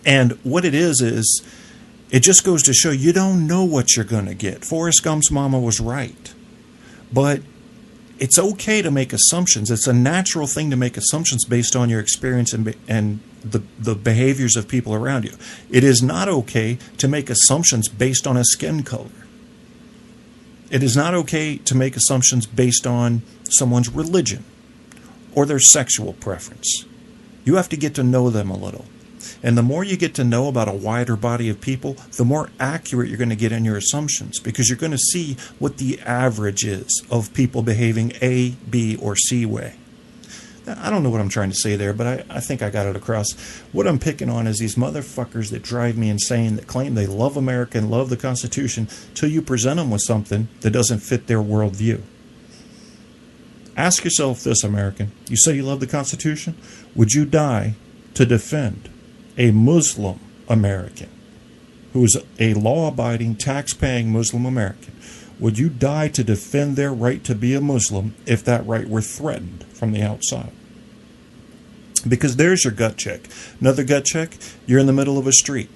And what it is it just goes to show you don't know what you're going to get. Forrest Gump's mama was right. But it's okay to make assumptions. It's a natural thing to make assumptions based on your experience and the behaviors of people around you. It is not okay to make assumptions based on a skin color. It is not okay to make assumptions based on someone's religion or their sexual preference. You have to get to know them a little. And the more you get to know about a wider body of people, the more accurate you're going to get in your assumptions, because you're going to see what the average is of people behaving A, B, or C way. Now, I don't know what I'm trying to say there, but I think I got it across. What I'm picking on is these motherfuckers that drive me insane, that claim they love America and love the Constitution, till you present them with something that doesn't fit their worldview. Ask yourself this, American. You say you love the Constitution? Would you die to defend a Muslim American who is a law-abiding, tax-paying Muslim American? Would you die to defend their right to be a Muslim if that right were threatened from the outside? Because there's your gut check. Another gut check, you're in the middle of a street.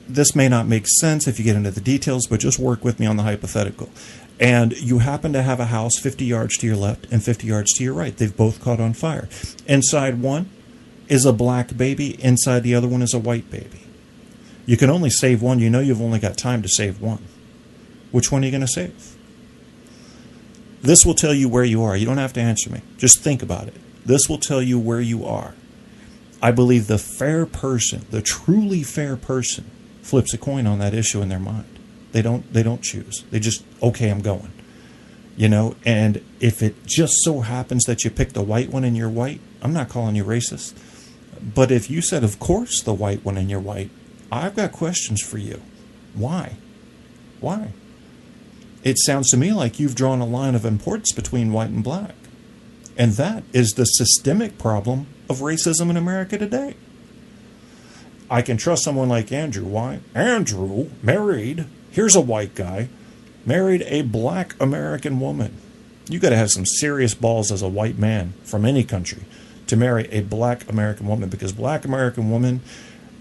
This may not make sense if you get into the details, but just work with me on the hypothetical. And you happen to have a house 50 yards to your left and 50 yards to your right. They've both caught on fire. Inside one is a black baby. Inside the other one is a white baby. You can only save one. You know you've only got time to save one. Which one are you going to save? This will tell you where you are. You don't have to answer me. Just think about it. This will tell you where you are. I believe the fair person, the truly fair person, flips a coin on that issue in their mind. They don't choose. They just, okay, I'm going. You know, and if it just so happens that you pick the white one and you're white, I'm not calling you racist. But if you said, of course, the white one and you're white, I've got questions for you. Why? Why? It sounds to me like you've drawn a line of importance between white and black. And that is the systemic problem of racism in America today. I can trust someone like Andrew. Why? Andrew married, here's a white guy, married a black American woman. You got to have some serious balls as a white man from any country to marry a black American woman, because black American women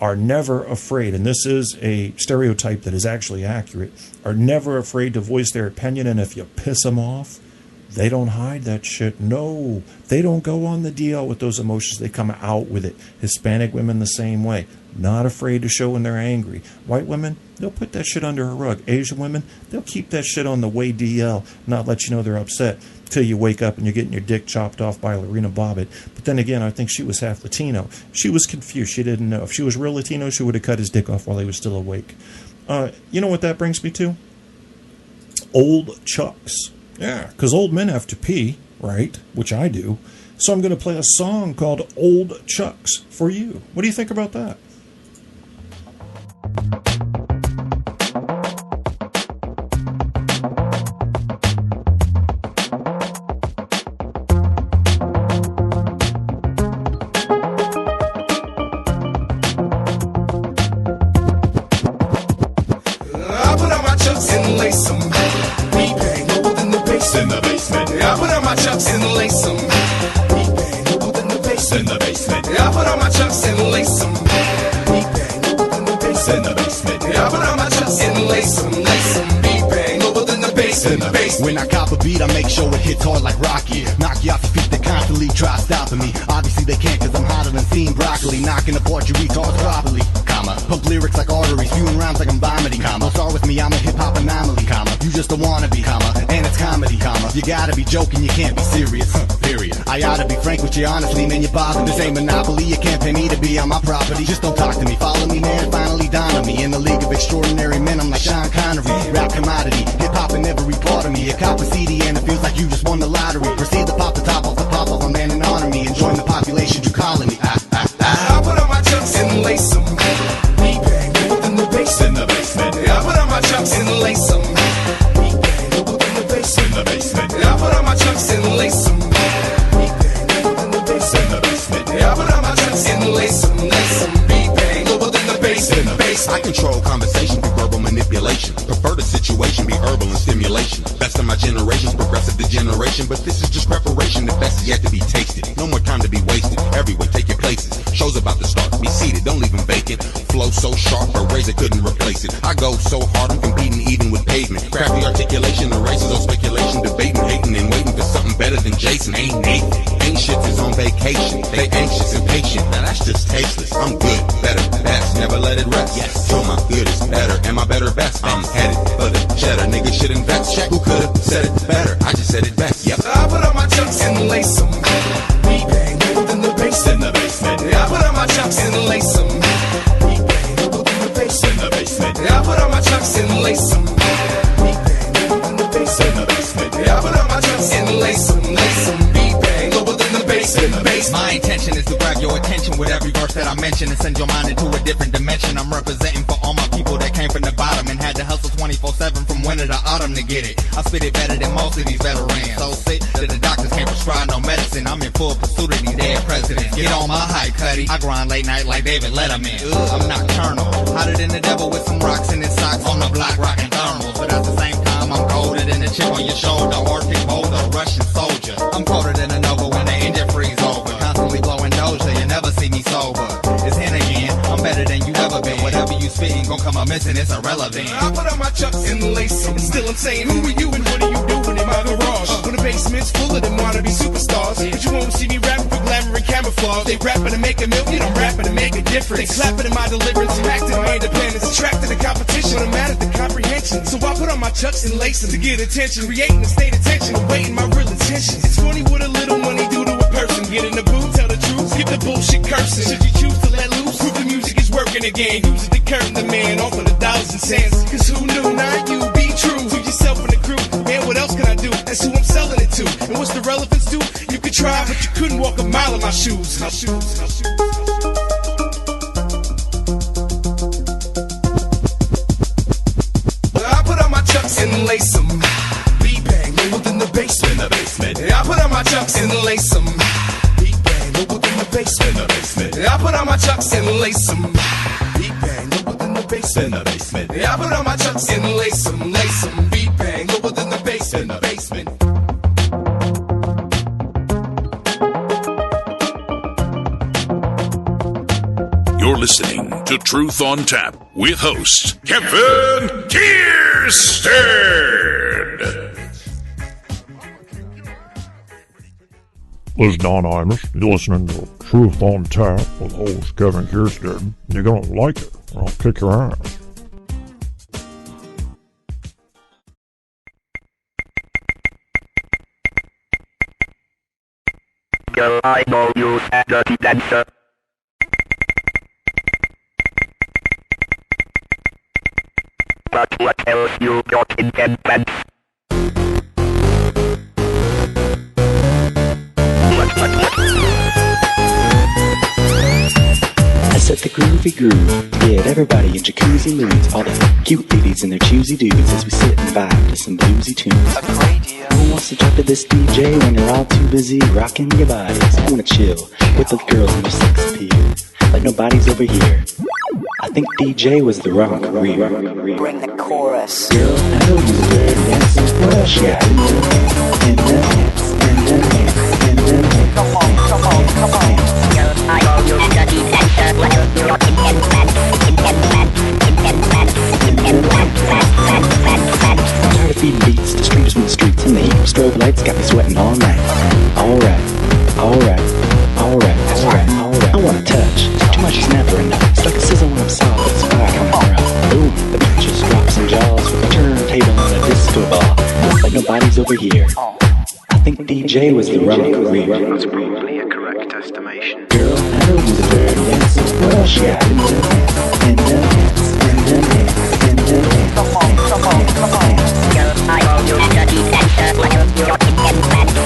are never afraid, and this is a stereotype that is actually accurate, are never afraid to voice their opinion, and if you piss them off, they don't hide that shit. No, they don't go on the DL with those emotions. They come out with it. Hispanic women the same way. Not afraid to show when they're angry. White women, they'll put that shit under a rug. Asian women, they'll keep that shit on the way DL, not let you know they're upset till you wake up and you're getting your dick chopped off by Lorena Bobbitt. But then again, I think she was half Latino. She was confused. She didn't know. If she was real Latino, she would have cut his dick off while he was still awake. You know what that brings me to? Old Chucks. Yeah, because old men have to pee, right? Which I do. So I'm going to play a song called Old Chucks for you. What do you think about that? I put on my chucks and lace them. We bang over in the bass in the basement. I put on my chucks and lace them. We bang over in the bass in the basement. I put on my chucks and lace them. We bang over in the bass in the basement. I put on my chucks and lace them. We bang over in the bass in the basement. When I cop a beat, I make sure it hits hard like Rocky. Knock you off your feet, they constantly try stopping me. Obviously they can't, cause I'm hotter than steamed broccoli. Knocking apart your retards properly, comma. Pump lyrics like arteries, spewing rhymes like I'm vomiting, comma. Don't start with me, I'm a hip-hop anomaly, comma. You just a wannabe, comma. And it's comedy, comma. You gotta be joking, you can't be serious, period. I oughta be frank with you, honestly, man, you bother. This ain't Monopoly, you can't pay me to be on my property. Just don't talk to me, follow me, man, finally dawn on me. In the league of extraordinary men, I'm like Sean Connery. Rap commodity, hip-hop in every part of me. You cop a CD and it feels like you just won the lottery. Proceed to pop the top off the pop-off, I'm man and honor me. And join the population, you calling me. I put on my chucks and lace them. We bang over in the bass in the basement. I put on my chucks and lace them. We bang over in the bass in the basement. I put on my chucks and lace them. We bang over in the bass in the basement. I put on my chucks and lace them. We bang over in the bass in the basement. I control conversation through verbal manipulation. Prefer the situation be herbal and stimulation. Best of my generation's progressive degeneration, but this is just preparation. The best is yet to be tasted. No more time to be wasted. Everywhere, take your places. Show's about to start. Be seated, don't leave them vacant. flow so sharp, a razor couldn't replace it. I go so hard, I'm competing even with pavement. Crafty articulation, erases all speculation, debating, hating, and waiting for something better than Jason. Ain't Nathan, ain't shit is on vacation. They anxious and patient, now that's just tasteless. I'm good, better, best, never let it rest. Yes, so my good is better, and my better best. I'm headed for the cheddar, niggas should invest. Check, who could've said it better? I just said it best. Yep. I put on my chucks and lace them. Beat bang, within the bass in the basement. I put on my chucks and lace them. Beat bang, within the bass in the basement. I put on my chucks and lace them. Beat bang, within the bass in the basement. I put on my chucks and lace them. Beat bang, within the bass in the basement. My intention is to grab your attention with every verse that I mention and send your mind into a different dimension. I'm representing for all my people that came from the bottom and had to hustle 24/7 from winter to autumn to get it. I spit it better than most of these veterans. So sick that the doctors can't prescribe no medicine. I'm in full pursuit of these dead presidents. Get on my hype, cutty. I grind late night like David Letterman. I'm nocturnal, hotter than the devil with some rocks in his socks on the block, rocking thermals. But at the same time, I'm colder than a chip on your shoulder, Arctic boulder, Russian soldier. I'm colder than a Nova when the engine freeze over. Constantly blowing Doja, you never see me sober. It's him again, I'm better than you ever been. Whatever you spitting gon' come up missing, it's irrelevant. I put on my chucks and lace them. Still I'm saying, who are you and what are you doing in my garage? When the basement's full of them wannabe superstars. But you won't see me rapping for glamour and camouflage. They rapping to make a million, I'm rapping to make a difference. They clapping in my deliverance, acting my independence. Attracting the competition, but I'm mad at the comprehension. So I put on my chucks and lace them to get attention. Creating a state of tension, awaiting my real intentions. It's funny what a little money do to a person. Get in the booth, tell the truth, skip the bullshit cursing. Should you choose to let loose, prove the music is working again. Use it to curtain the man off of the dollars and cents. Cause who knew, not you, be true to yourself and the crew. Man, what else can I do? That's who I'm selling it to. And what's the relevance to? You could try, but you couldn't walk a mile in my shoes. I put on my chucks and lace them. Beat bang, within the basement. I put on my chucks and lace them. Beat bang, within the basement. I put on my chucks and lace them. Beat bang, within the basement. I put on my chucks and lace them. Beat bang, within the basement. You're listening to Truth on Tap with host Kevin Kierstead. This is Don Imus. You're listening to Truth on Tap with host Kevin Kierstead. You're gonna like it, or I'll kick your ass. Girl, I know you a dirty dancer. But what else you got in them pants? I set the groovy groove, get everybody in jacuzzi moods. All the cute ladies and their choosy dudes as we sit and vibe to some bluesy tunes. Who wants to talk to this DJ when you're all too busy rocking your bodies? I wanna chill with the girls and their sex appeal, like nobody's over here. I think DJ was the wrong career. Bring the chorus. Girl, I know you were there dancing. What else you got? And then hands, and then hands, and then hands. Come on. Girl, I know you a dirty dancer. What else you got in them pants? I'm tired of feeding beats to strangers from the streets, and the heat of strobe lights got me sweating all night. Alright. I wanna touch. Too much is never enough. It's like a sizzle when I'm soft, it's fire coming rough. Boom, the beat just drops some jaws with a turntable and a disco ball. Like nobody's over here. I think DJ was the wrong career. That's probably a correct estimation. Girl, I know you the dirty dancer. What else you got? And then hands, and then hands, and then hands. Come on. Girl, I know you a dirty dancer. What else you got in them pants?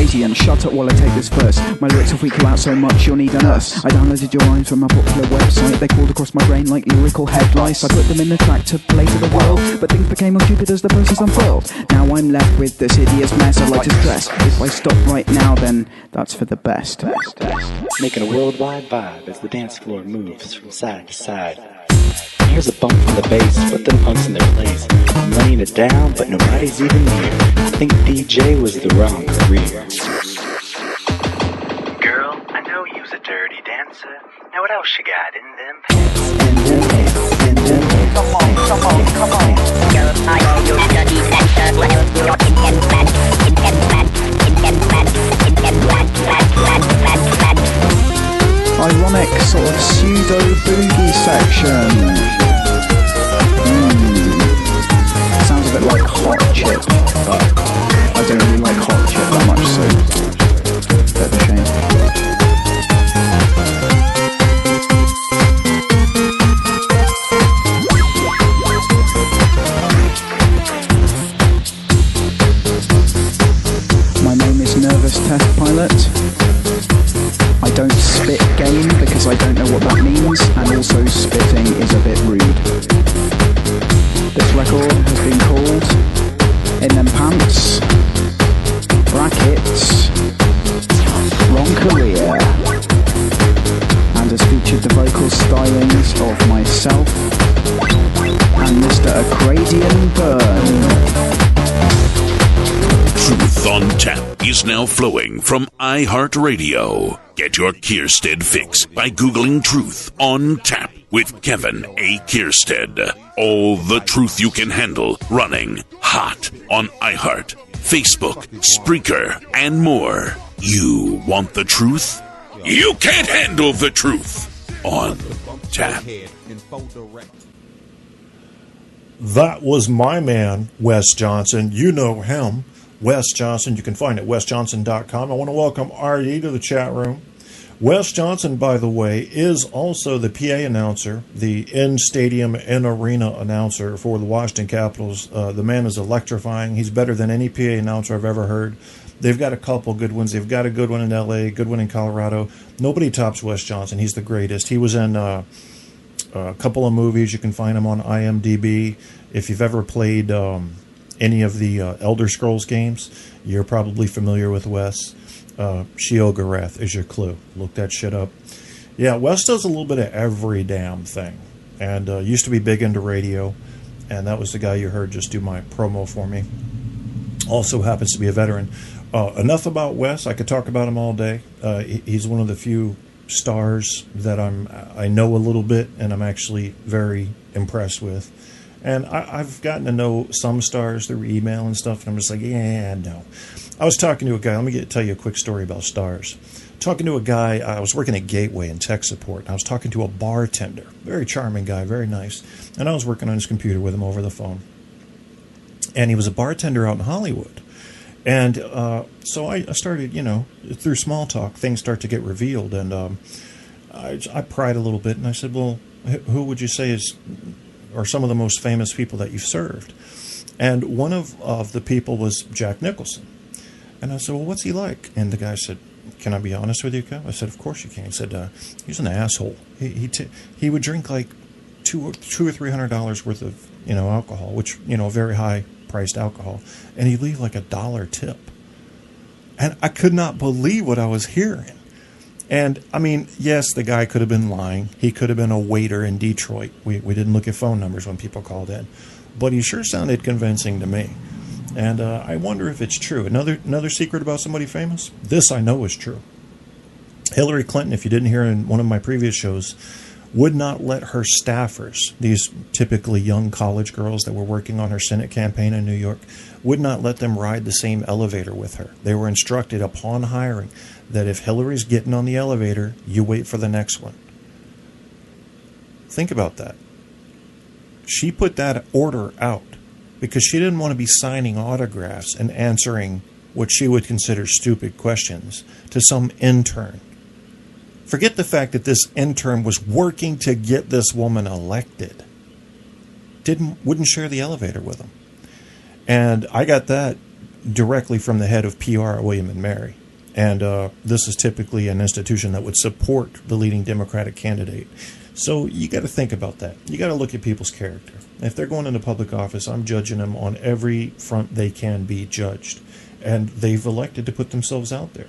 Radiant. Shut up while I take this verse. My lyrics will freak you out so much you'll need a nurse. I downloaded your lines from a popular website. They crawled across my brain like lyrical headlights. I put them in the track to play to the world, but things became as stupid as the process unfurled. Now I'm left with this hideous mess I'd like to stress. If I stop right now, then that's for the best. Making a worldwide vibe as the dance floor moves from side to side. Here's a bump from the bass, put them punks in their place. I'm laying it down, but nobody's even near. I think DJ was the wrong career. Girl, I know you's a dirty dancer. Now what else you got in them pants? Come on. Girl, I know you're a dirty dancer. What else you got in them pants? Ironic sort of pseudo boogie section. Sounds a bit like Hot Chip, but I don't really like Hot Chip that much, so bit of a shame. My name is Nervous Test Pilot. I don't spit game because I don't know what that means, and also spitting is a bit rude. This record has been called In Them Pants, brackets, Wrong Career, and has featured the vocal stylings of myself and Mr. Acradian Burn. Truth on Tap is now flowing from iHeartRadio. Get your Kierstead fix by Googling Truth on Tap with Kevin A. Kierstead. All the truth you can handle running hot on iHeart, Facebook, Spreaker, and more. You want the truth? You can't handle the truth on Tap. That was my man, Wes Johnson. You know him. Wes Johnson, you can find it at wesjohnson.com. I want to welcome RD to the chat room. Wes Johnson, by the way, is also the PA announcer, the in-stadium, in-arena announcer for the Washington Capitals. The man is electrifying. He's better than any PA announcer I've ever heard. They've got a couple good ones. They've got a good one in L.A., good one in Colorado. Nobody tops Wes Johnson. He's the greatest. He was in a couple of movies. You can find him on IMDb. If you've ever played any of the Elder Scrolls games, you're probably familiar with Wes. Sheol-Gareth is your clue. Look that shit up. Yeah, Wes does a little bit of every damn thing. And used to be big into radio. And that was the guy you heard just do my promo for me. Also happens to be a veteran. Enough about Wes. I could talk about him all day. He's one of the few stars that I know a little bit, and I'm actually very impressed with. And I've gotten to know some stars through email and stuff, and I'm just like, yeah, no. I was talking to a guy. Let me tell you a quick story about stars. Talking to a guy, I was working at Gateway in tech support, and I was talking to a bartender. Very charming guy, very nice. And I was working on his computer with him over the phone. And he was a bartender out in Hollywood. And so I started, through small talk, things start to get revealed. And I pried a little bit, and I said, well, who would you say are some of the most famous people that you've served? And one of the people was Jack Nicholson. And I said, well, what's he like? And the guy said, can I be honest with you, Kev? I said, of course you can. He said, he's an asshole. He would drink like $200 or $300 worth of alcohol, which very high priced alcohol, and he'd leave like $1 tip. And I could not believe what I was hearing. And I mean, yes, the guy could have been lying. He could have been a waiter in Detroit. We didn't look at phone numbers when people called in, but he sure sounded convincing to me. And I wonder if it's true. Another secret about somebody famous? This I know is true. Hillary Clinton, if you didn't hear in one of my previous shows, would not let her staffers, these typically young college girls that were working on her Senate campaign in New York, would not let them ride the same elevator with her. They were instructed upon hiring that if Hillary's getting on the elevator, you wait for the next one. Think about that. She put that order out because she didn't want to be signing autographs and answering what she would consider stupid questions to some intern. Forget the fact that this intern was working to get this woman elected. Wouldn't share the elevator with him. And I got that directly from the head of PR at William & Mary. And this is typically an institution that would support the leading Democratic candidate. So you got to think about that. You got to look at people's character. If they're going into public office, I'm judging them on every front they can be judged. And they've elected to put themselves out there.